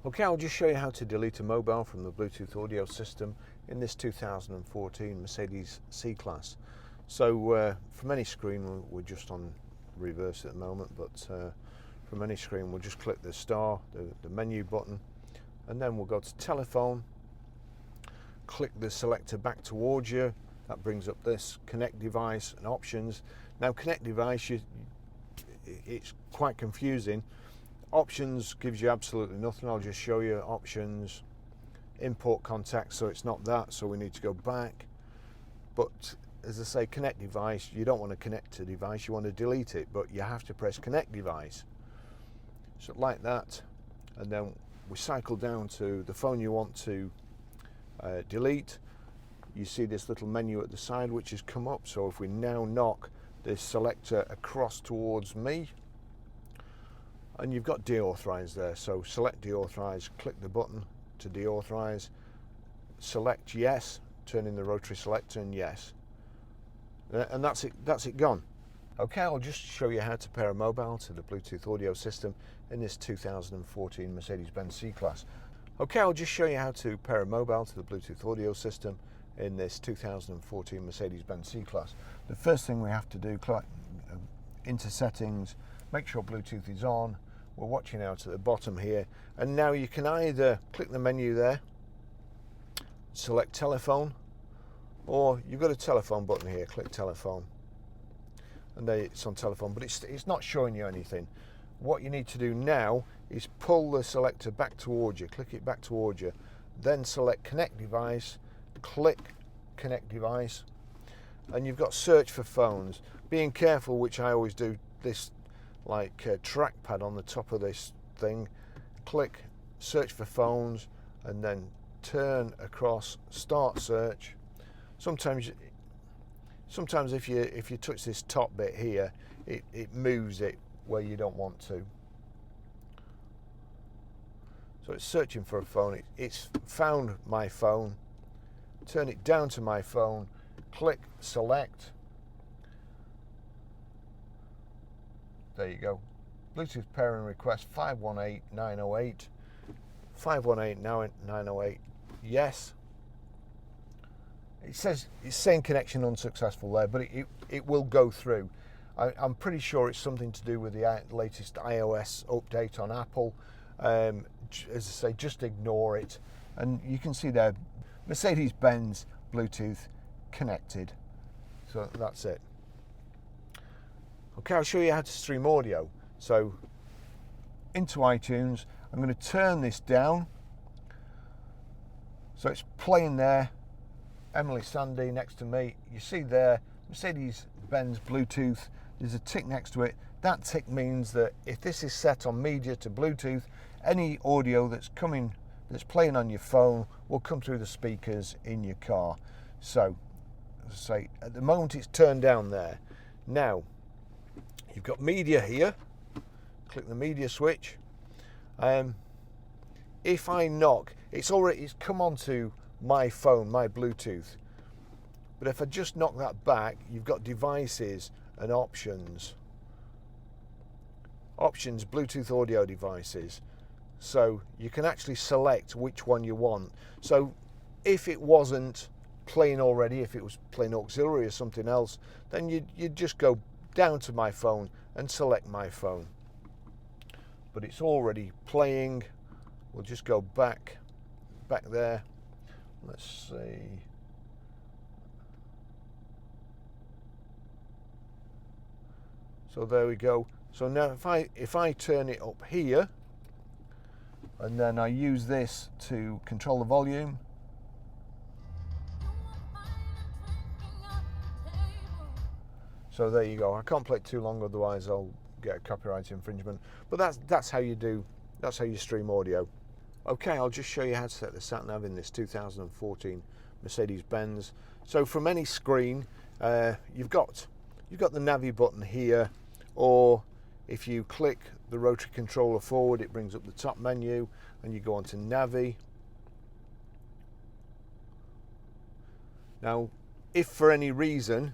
Okay, I'll just show you how to delete a mobile from the Bluetooth audio system in this 2014 Mercedes C-Class. So from any screen, we're just on reverse at the moment, but from any screen we'll just click the star, the menu button, and then we'll go to telephone, click the selector back towards you. That brings up this connect device and options. Now connect device, it's quite confusing. Options gives you absolutely nothing. I'll just show you options, import contacts, so it's not that, so we need to go back. But as I say, connect device, you don't want to connect to device, you want to delete it, but you have to press connect device. So like that, and then we cycle down to the phone you want to delete. You see this little menu at the side which has come up, so if we now knock this selector across towards me, and you've got deauthorize there, so select deauthorize, click the button to deauthorize, select yes, turn in the rotary selector and yes, and that's it gone. Okay, I'll just show you how to pair a mobile to the Bluetooth audio system in this 2014 Mercedes-Benz C-Class. Okay, I'll just show you how to pair a mobile to the Bluetooth audio system in this 2014 Mercedes-Benz C-Class. The first thing we have to do, click into settings, make sure Bluetooth is on. We're watching out at the bottom here, and now you can either click the menu there, select telephone, or you've got a telephone button here, click telephone, and there it's on telephone, but it's not showing you anything. What you need to do now is pull the selector back towards you, click it back towards you, then select connect device, click connect device, and you've got search for phones. Being careful, which I always do, this like trackpad on the top of this thing, click search for phones and then turn across, start search. Sometimes if you touch this top bit here, it moves it where you don't want to. So it's searching for a phone, it's found my phone, turn it down to my phone, click select. There you go. Bluetooth pairing request 518908. 518908. Yes. It says it's saying connection unsuccessful there, but it will go through. I'm pretty sure it's something to do with the latest iOS update on Apple. As I say, just ignore it. And you can see there, Mercedes-Benz Bluetooth connected. So that's it. Okay, I'll show you how to stream audio. So into iTunes, I'm going to turn this down. So it's playing there. Emily Sandy next to me. You see there, Mercedes-Benz Bluetooth. There's a tick next to it. That tick means that if this is set on media to Bluetooth, any audio that's playing on your phone will come through the speakers in your car. So, as I say, at the moment it's turned down there. Now, you've got media here. Click the media switch. If I knock, it's come onto my phone, my Bluetooth. But if I just knock that back, you've got devices and options. Options, Bluetooth audio devices. So you can actually select which one you want. So if it wasn't playing already, if it was playing auxiliary or something else, then you'd just go down to my phone and select my phone. But it's already playing. We'll just go back there. Let's see. So there we go. So now if I turn it up here, and then I use this to control the volume. So there you go. I can't play it too long, otherwise I'll get a copyright infringement. But that's how you stream audio. Okay, I'll just show you how to set the Sat Nav in this 2014 Mercedes-Benz. So from any screen, you've got the Navi button here, or if you click the rotary controller forward, it brings up the top menu, and you go on to Navi. Now, if for any reason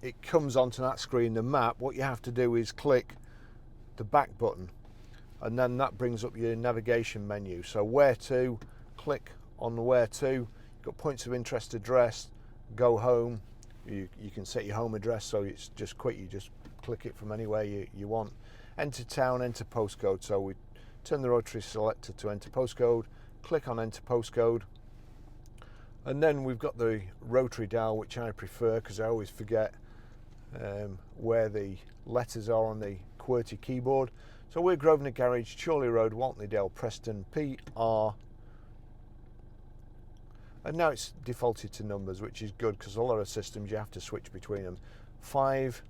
it comes onto that screen, the map, what you have to do is click the back button. and then that brings up your navigation menu. So where to, click on the where to. You've got points of interest address, go home. You can set your home address, so it's just quick, you just click it from anywhere you want. Enter town, enter postcode. So we turn the rotary selector to enter postcode, click on enter postcode, and then we've got the rotary dial, which I prefer because I always forget where the letters are on the QWERTY keyboard. So we're Grosvenor Garage, Chorley Road, Waltleydale, Preston, PR. And now it's defaulted to numbers, which is good because a lot of systems you have to switch between them. 5.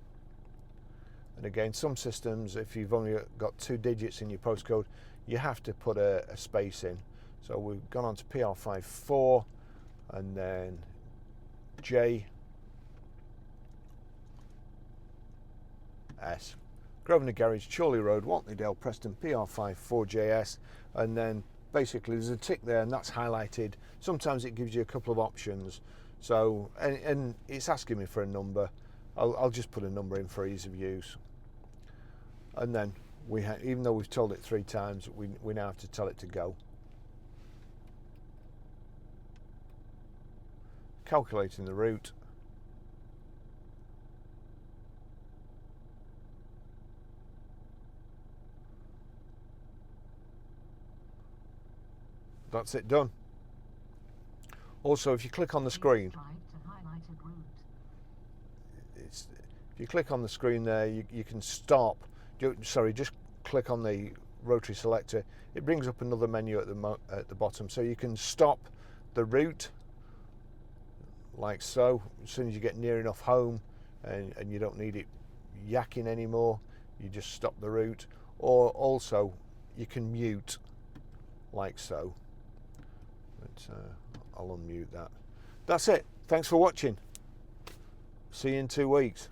And again, some systems, if you've only got 2 digits in your postcode, you have to put a space in. So we've gone on to PR54 and then J S. Grosvenor Garage, Chorley Road, Waltleydale, Preston, PR54JS, and then basically there's a tick there and that's highlighted. Sometimes it gives you a couple of options. So, and it's asking me for a number. I'll just put a number in for ease of use. And then even though we've told it 3 times, we now have to tell it to go. Calculating the route. That's it done. Also, if you click on the screen, if you click on the screen there, you can stop. Sorry, just click on the rotary selector. It brings up another menu at the bottom, so you can stop the route, like so. As soon as you get near enough home and you don't need it yakking anymore, you just stop the route. Or also, you can mute, like so. But I'll unmute that. That's it. Thanks for watching. See you in 2 weeks.